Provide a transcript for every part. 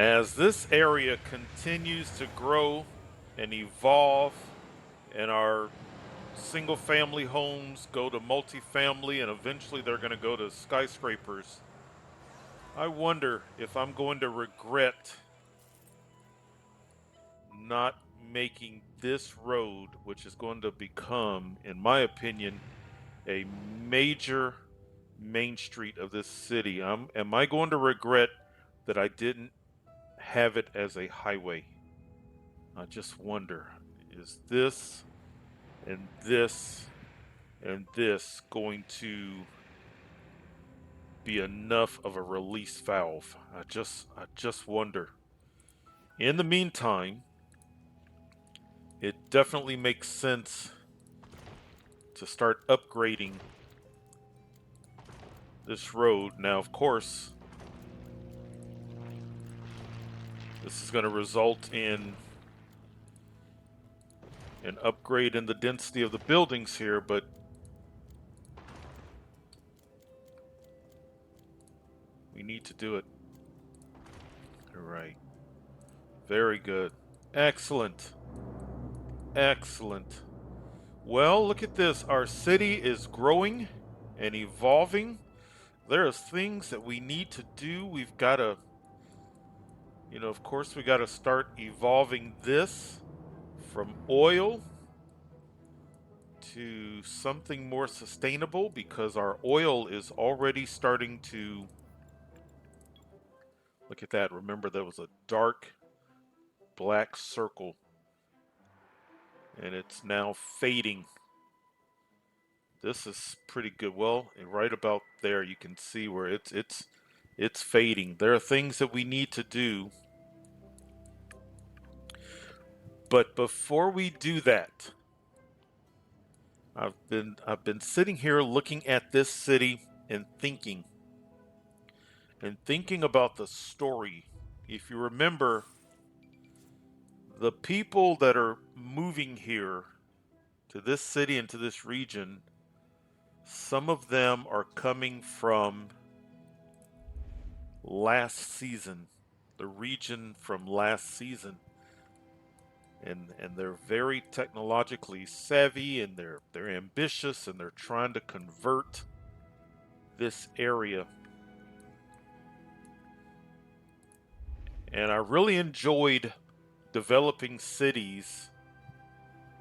As this area continues to grow and evolve, and our single family homes go to multifamily, and eventually they're going to go to skyscrapers, I wonder if I'm going to regret not making this road, which is going to become, in my opinion, a major main street of this city. Am I going to regret that I didn't have it as a highway? I just wonder, is this and this and this going to be enough of a release valve? I just wonder. In the meantime, it definitely makes sense to start upgrading this road. Now, of course, this is going to result in an upgrade in the density of the buildings here, but we need to do it. All right. Very good. Excellent. Excellent. Well, look at this. Our city is growing and evolving. There are things that we need to do. We've got to, of course, we got to start evolving this from oil to something more sustainable, because our oil is already starting to, look at that. Remember, there was a dark black circle and it's now fading. This is pretty good. Well, right about there you can see where it's fading. There are things that we need to do. But before we do that, I've been sitting here looking at this city and thinking about the story. If you remember, the people that are moving here to this city and to this region, some of them are coming from last season, the region from last season. And they're very technologically savvy, and they're ambitious, and they're trying to convert this area. And I really enjoyed developing cities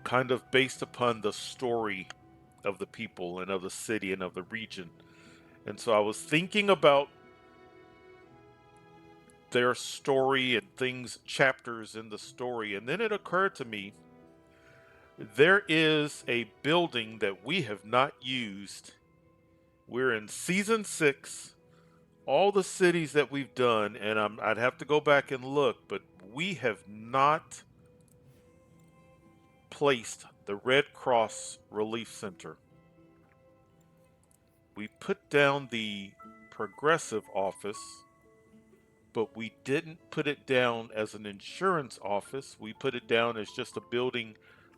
kind of based upon the story of the people and of the city and of the region. And so I was thinking about their story and things, chapters in the story. And then it occurred to me, there is a building that we have not used. We're in season 6. All the cities that we've done, and I'd have to go back and look, but we have not placed the Red Cross Relief Center. We put down the Progressive Office, but we didn't put it down as an insurance office. We put it down as just a building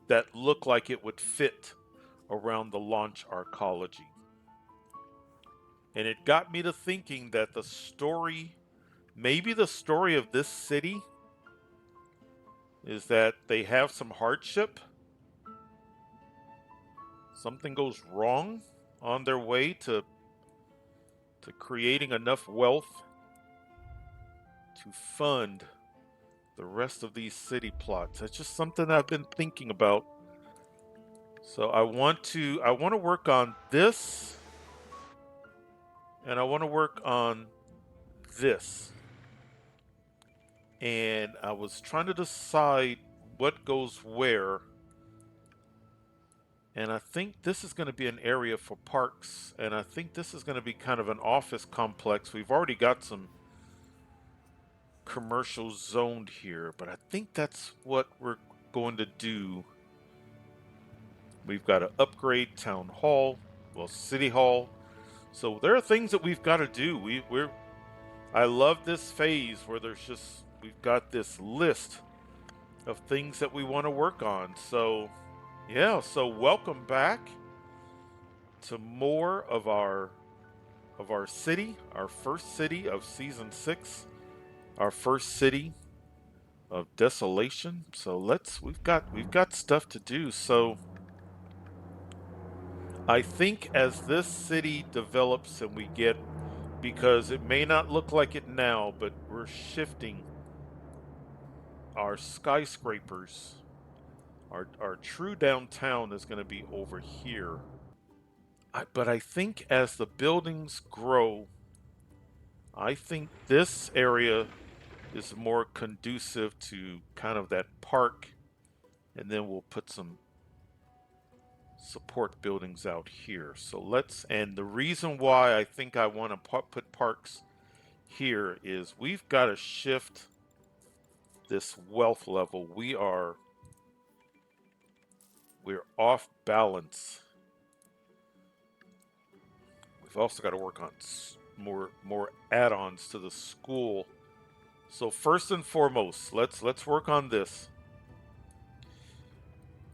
that looked like it would fit around the launch arcology. And it got me to thinking that the story, maybe the story of this city, is that they have some hardship. Something goes wrong on their way to creating enough wealth to fund the rest of these city plots. That's just something I've been thinking about. So I want to work on this, and I want to work on this. And I was trying to decide what goes where. And I think this is going to be an area for parks, and I think this is going to be kind of an office complex. We've already got some commercial zoned here, but I think that's what we're going to do. We've got to upgrade town hall, well, city hall. So there are things that we've got to do. I love this phase where we've got this list of things that we want to work on. So yeah, so welcome back to more of our city, our first city of season 6, our first city of desolation. So we've got stuff to do. So I think as this city develops and we get, because it may not look like it now, but we're shifting our skyscrapers. Our true downtown is going to be over here. But I think as the buildings grow, I think this area is more conducive to kind of that park, and then we'll put some support buildings out here. So and the reason why I think I want to put parks here is we've got to shift this wealth level. We're off balance. We've also got to work on more add-ons to the school. So first and foremost, let's work on this.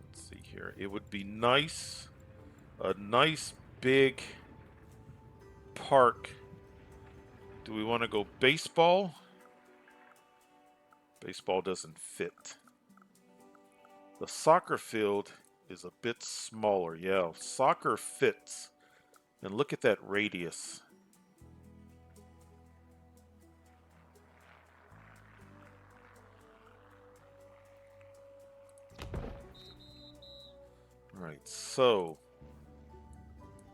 Let's see here. It would be nice, a nice big park. Do we want to go baseball? Baseball doesn't fit. The soccer field is a bit smaller. Yeah, soccer fits. And look at that radius. All right, so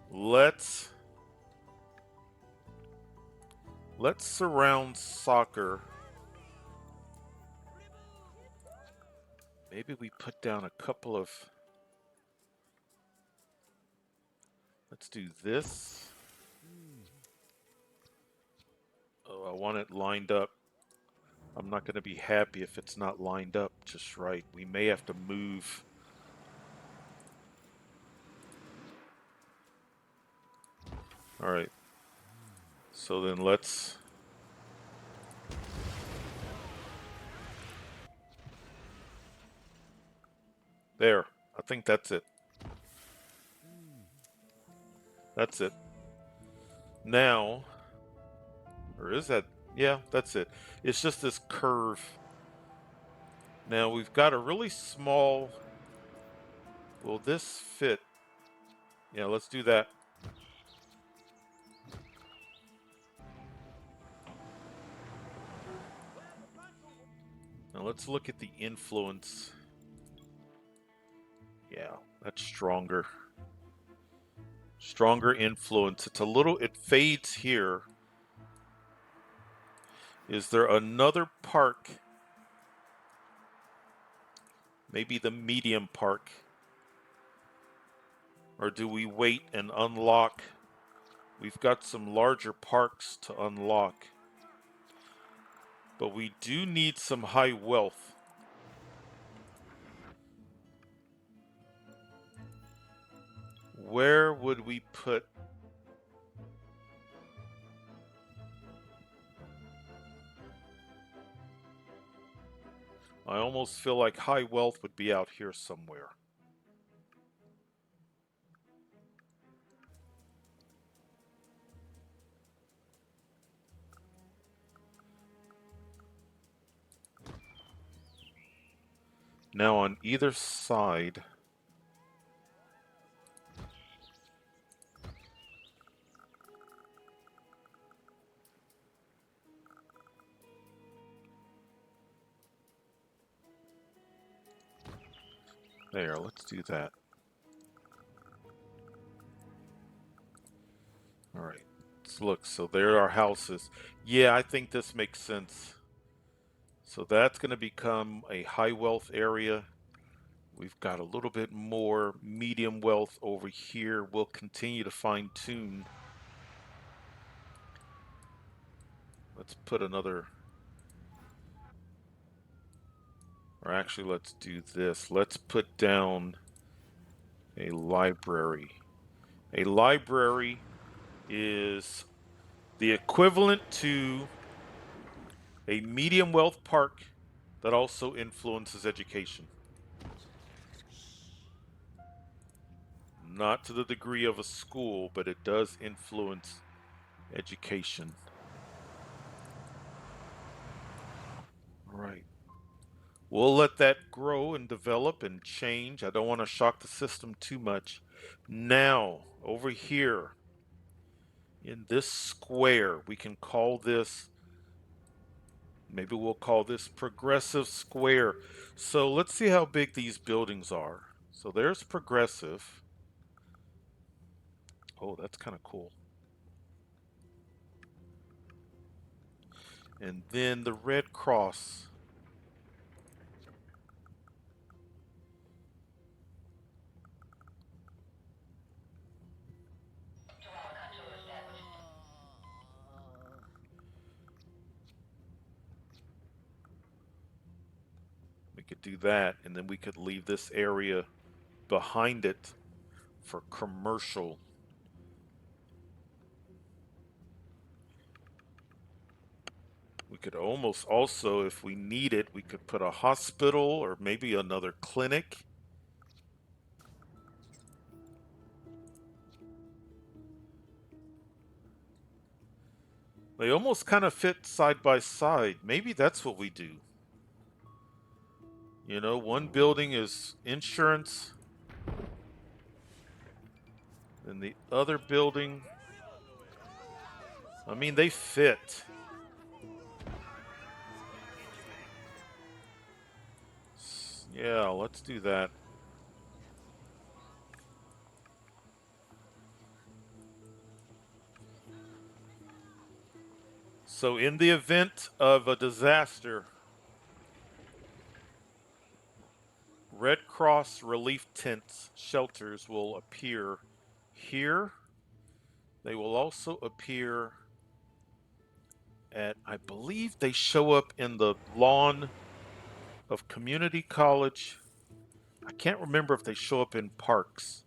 let's surround soccer. Maybe we put down a couple of, let's do this. Oh, I want it lined up. I'm not going to be happy if it's not lined up just right. We may have to move. All right. So then there. I think that's it. That's it. Now, or is that? Yeah, that's it. It's just this curve. Now we've got a really small. Will this fit? Yeah, let's do that. Now let's look at the influence. Yeah, that's stronger. Stronger influence. It fades here. Is there another park? Maybe the medium park? Or do we wait and unlock? We've got some larger parks to unlock. But we do need some high wealth. Where would we put? I almost feel like high wealth would be out here somewhere. Now on either side, there, let's do that. All right, let's look. So there are houses. Yeah, I think this makes sense. So that's going to become a high wealth area. We've got a little bit more medium wealth over here. We'll continue to fine tune. Let's put another, or actually let's do this. Let's put down a library. A library is the equivalent to a medium wealth park that also influences education. Not to the degree of a school, but it does influence education. right. We'll let that grow and develop and change. I don't want to shock the system too much. Now, over here in this square, we can call this, maybe we'll call this progressive square. So let's see how big these buildings are. So there's progressive. Oh, that's kind of cool. And then the Red Cross. We could do that, and then we could leave this area behind it for commercial. We could almost also, if we need it, we could put a hospital or maybe another clinic. They almost kind of fit side by side. Maybe that's what we do. You know, one building is insurance, and the other building, I mean, they fit. Yeah, let's do that. So, in the event of a disaster, Red Cross relief tents, shelters will appear here. They will also appear at, I believe they show up in the lawn of community college. I can't remember if they show up in parks.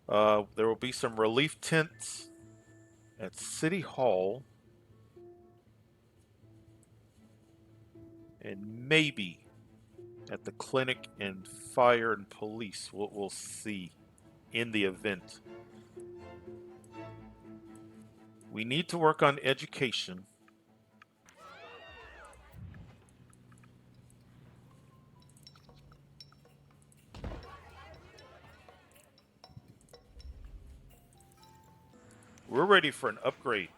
There will be some relief tents at City Hall and maybe at the clinic and fire and police. What we'll see in the event. We need to work on education. We're ready for an upgrade.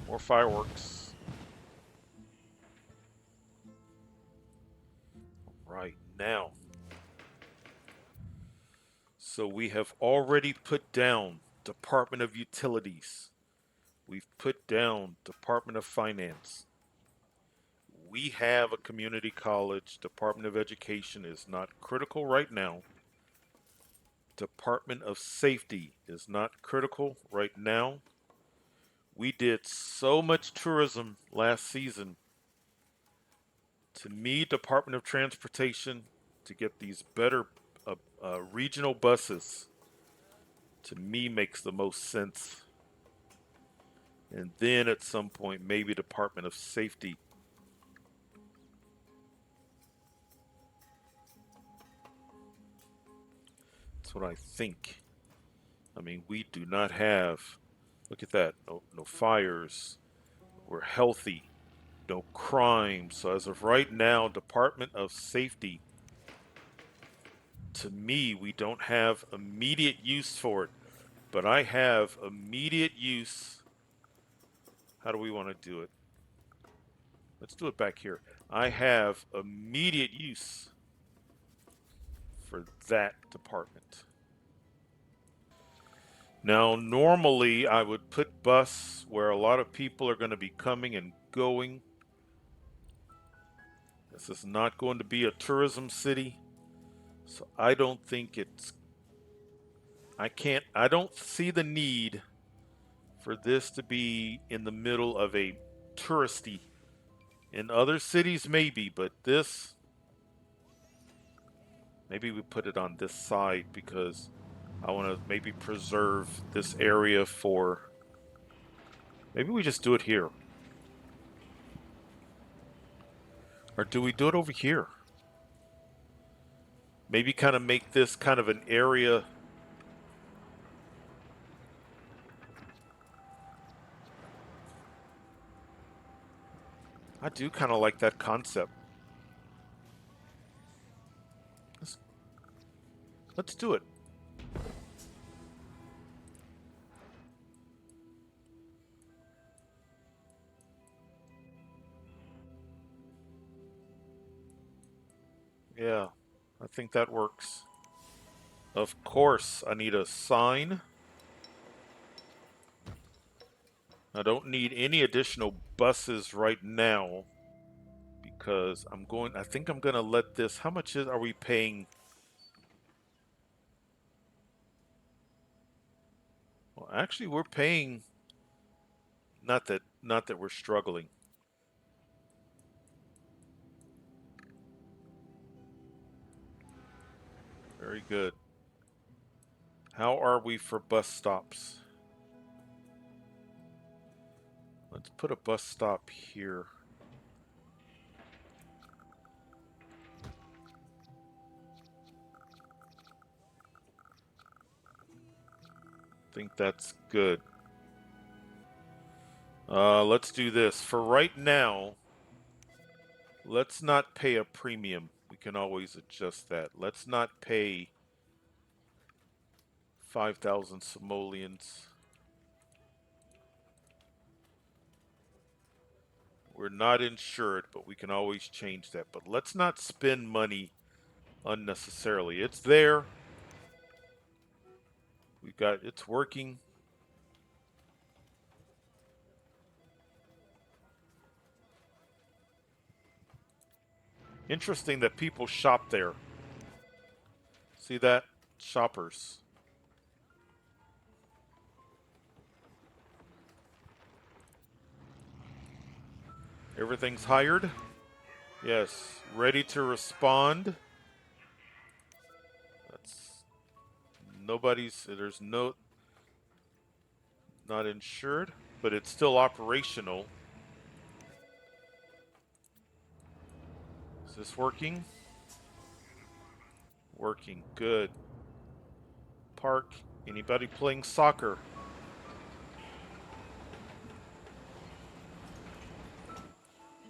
More fireworks. Right now. So we have already put down Department of Utilities. We've put down Department of Finance. We have a community college. Department of Education is not critical right now. Department of Safety is not critical right now. We did so much tourism last season. To me, Department of Transportation, to get these better regional buses, to me makes the most sense. And then at some point, maybe Department of Safety. That's what I think. I mean, we do not have, look at that, no fires. We're healthy, no crime. So as of right now, Department of Safety, to me, we don't have immediate use for it. But I have immediate use. How do we want to do it? Let's do it back here. I have immediate use for that department. Now, normally I would put bus where a lot of people are going to be coming and going. This is not going to be a tourism city. So I don't think I don't see the need for this to be in the middle of a touristy. In other cities, maybe, but this, maybe we put it on this side because I want to maybe preserve this area for, maybe we just do it here. Or do we do it over here? Maybe kind of make this kind of an area. I do kind of like that concept. Let's, let's do it. Yeah, I think that works. Of course, I need a sign. I don't need any additional buses right now because I think I'm going to let this, how much are we paying? Well, actually, we're paying, not that we're struggling. Very good. How are we for bus stops? Let's put a bus stop here. I think that's good. Let's do this. For right now, let's not pay a premium. We can always adjust that. Let's not pay 5,000 simoleons. We're not insured, but we can always change that. But let's not spend money unnecessarily. It's there. It's working. Interesting that people shop there. See that? Shoppers. Everything's hired. Yes. Ready to respond. That's there's not insured, but it's still operational. Is this working? Working. Good. Park. Anybody playing soccer?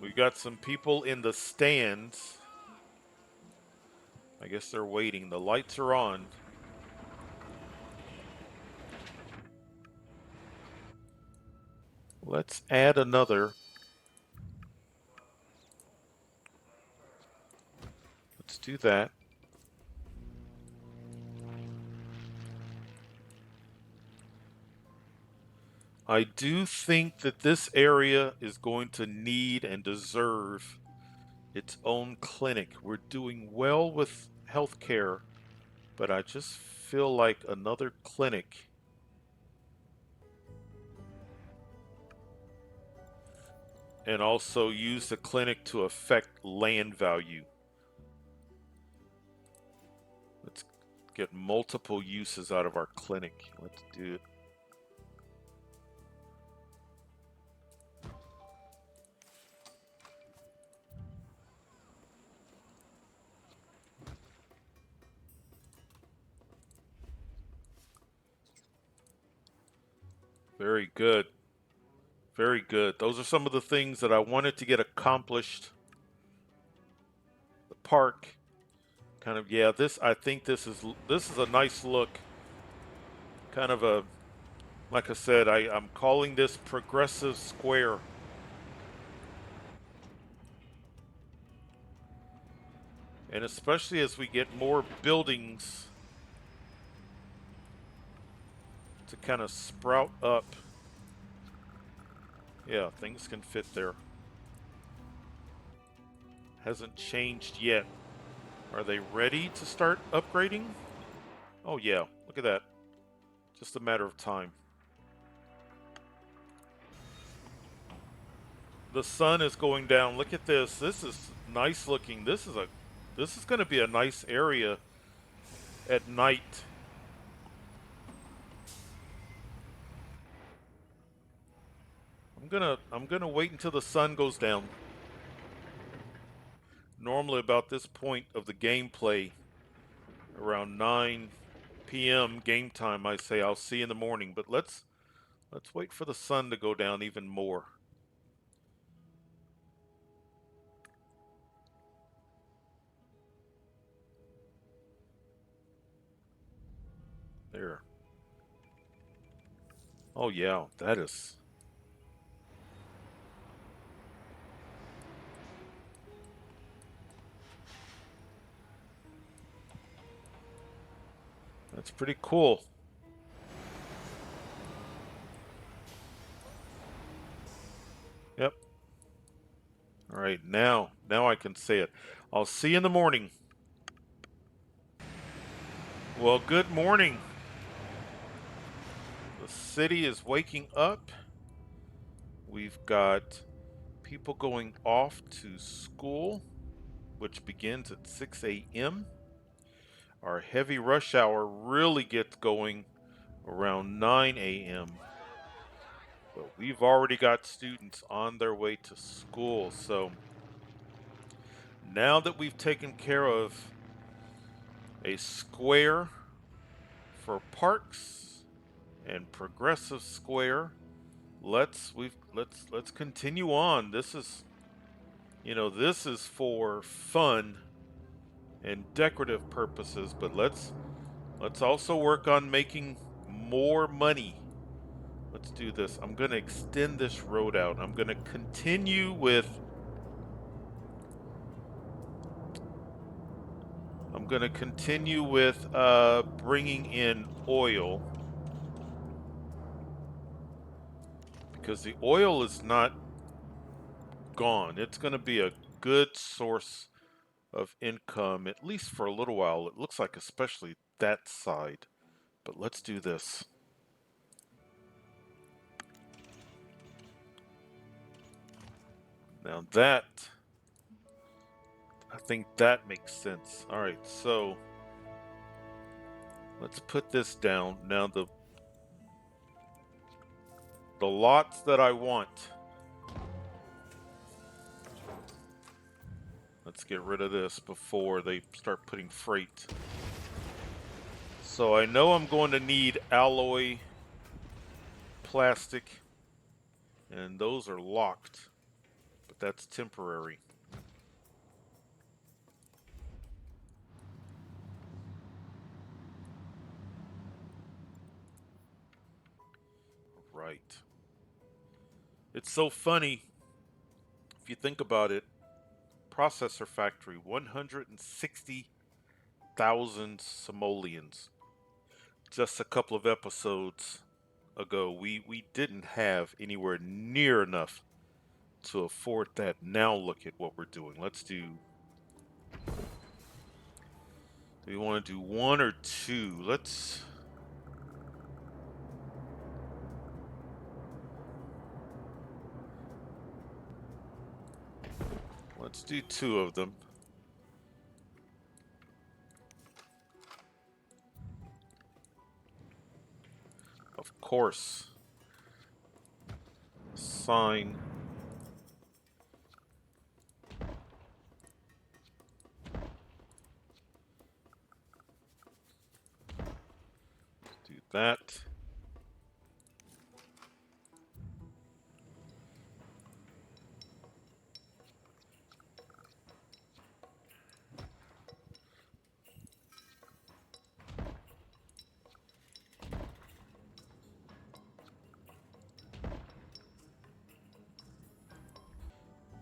We got some people in the stands. I guess they're waiting. The lights are on. Let's add another. Let's do that. I do think that this area is going to need and deserve its own clinic. We're doing well with healthcare, but I just feel like another clinic. And also use the clinic to affect land value. Let's get multiple uses out of our clinic. Let's do it. Very good. Very good. Those are some of the things that I wanted to get accomplished. The park, kind of, yeah, I think this is a nice look. Kind of a, like I said, I'm calling this progressive square. And especially as we get more buildings to kind of sprout up. Yeah, things can fit there. Hasn't changed yet. Are they ready to start upgrading? Oh yeah, look at that. Just a matter of time. The sun is going down. Look at this. This is nice looking. This is going to be a nice area at night. I'm gonna wait until the sun goes down. Normally about this point of the gameplay, around 9 p.m. game time, I say I'll see you in the morning. But let's wait for the sun to go down even more. There. Oh yeah, that is. That's pretty cool. Yep. All right, now I can say it. I'll see you in the morning. Well, good morning. The city is waking up. We've got people going off to school, which begins at 6 a.m. Our heavy rush hour really gets going around 9 a.m. But we've already got students on their way to school. So now that we've taken care of a square for parks and progressive square, let's continue on. This is, this is for fun and decorative purposes, but let's also work on making more money. Let's do this. I'm going to extend this road out. I'm going to continue with bringing in oil, because the oil is not gone. It's going to be a good source of income, at least for a little while. It looks like, especially that side. But let's do this. Now I think that makes sense. All right, so let's put this down. Now the lots that I want. Let's get rid of this before they start putting freight. So I know I'm going to need alloy, plastic, and those are locked, but that's temporary. Right. It's so funny if you think about it. Processor factory, 160,000 simoleons. Just a couple of episodes ago, we didn't have anywhere near enough to afford that. Now look at what we're doing. Let's do. Do we want to do one or two? Let's do two of them. Of course. Sign. Do that.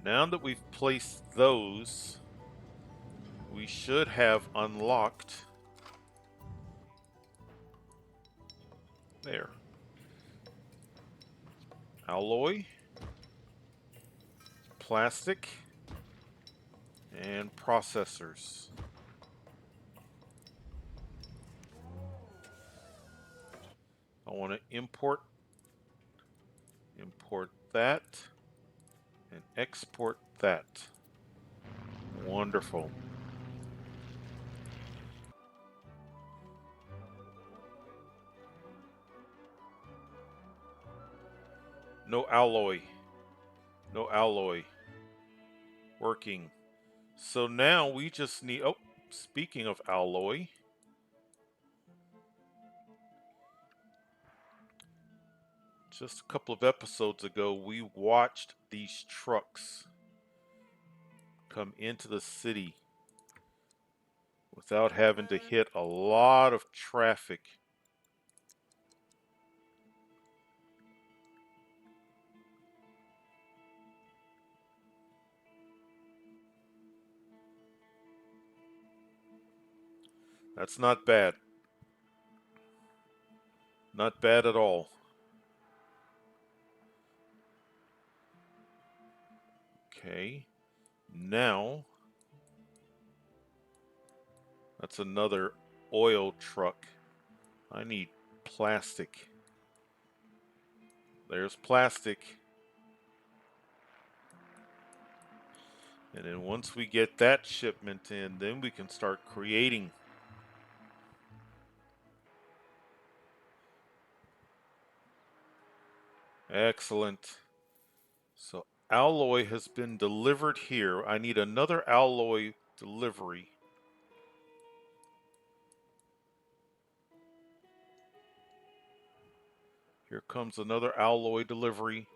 Now that we've placed those, we should have unlocked. There. Alloy, plastic, and processors. I want to import that and export that. Wonderful. No alloy. No alloy. Working. So now we just need, oh, speaking of alloy, just a couple of episodes ago, we watched these trucks come into the city without having to hit a lot of traffic. That's not bad. Not bad at all. Okay. Now, that's another oil truck. I need plastic. There's plastic. And then once we get that shipment in, then we can start creating. Excellent. So alloy has been delivered here. I need another alloy delivery. Here comes another alloy delivery.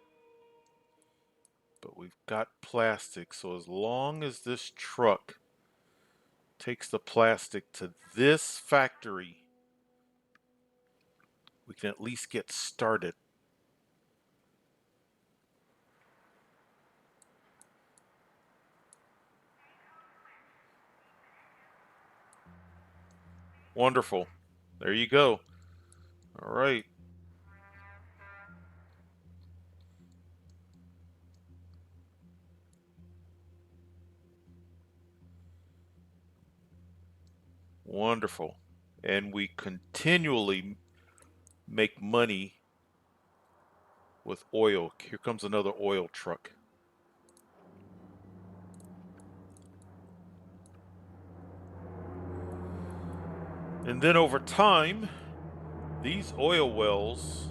But we've got plastic, so as long as this truck takes the plastic to this factory, we can at least get started. Wonderful. There you go. All right. Wonderful. And we continually make money with oil. Here comes another oil truck. And then over time, these oil wells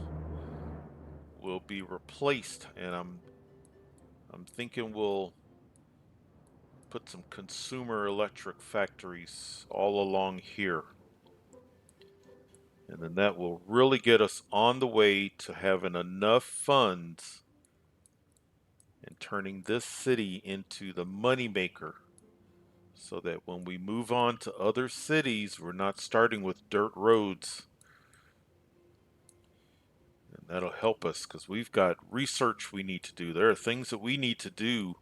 will be replaced, and I'm thinking we'll put some consumer electric factories all along here. And then that will really get us on the way to having enough funds and turning this city into the moneymaker so that when we move on to other cities, we're not starting with dirt roads. And that'll help us because we've got research we need to do. There are things that we need to do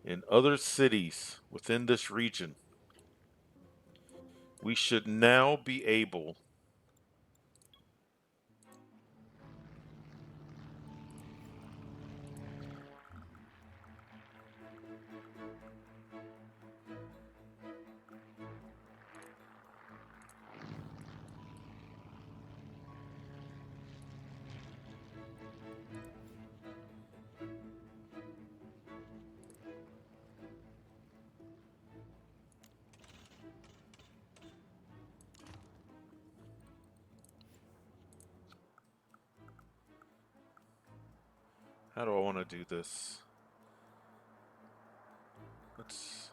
in other cities within this region. We should now be able how do I want to do this? Let's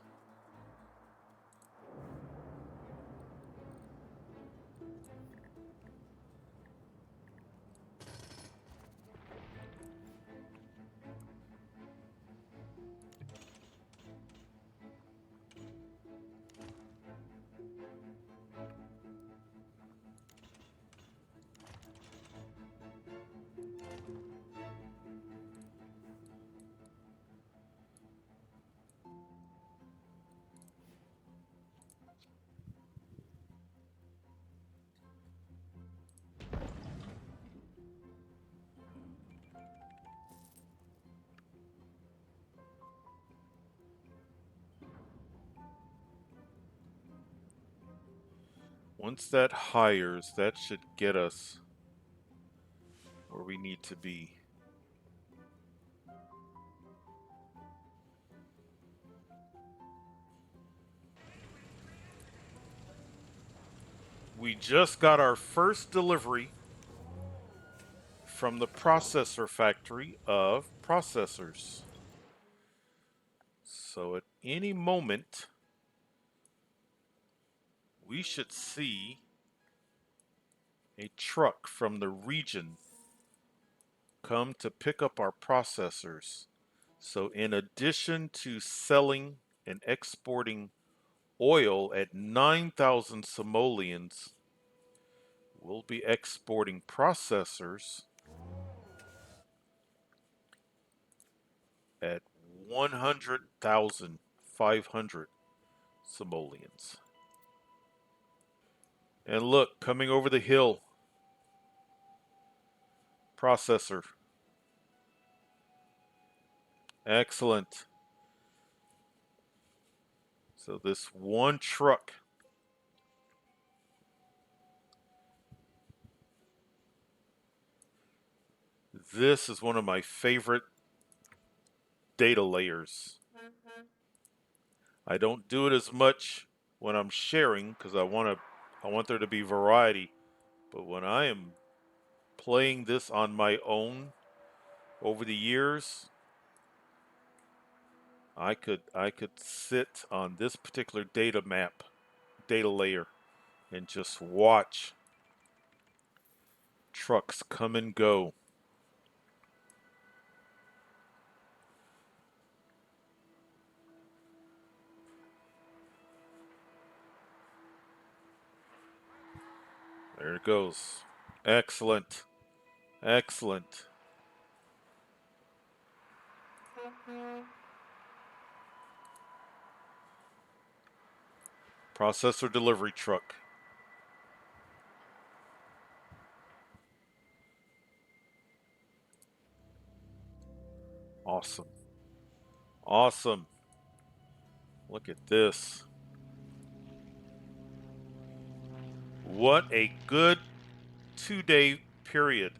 once that hires, that should get us where we need to be. We just got our first delivery from the processor factory of processors. So at any moment, we should see a truck from the region come to pick up our processors. So in addition to selling and exporting oil at 9,000 simoleons, we'll be exporting processors at 100,500. simoleons. And look, coming over the hill, processor. Excellent. So this one truck, this is one of my favorite data layers. I don't do it as much when I'm sharing because I want there to be variety. But when I am playing this on my own over the years, I could sit on this particular data layer, and just watch trucks come and go. There it goes. Excellent. Excellent. Processor delivery truck. Awesome. Awesome. Look at this. What a good 2-day period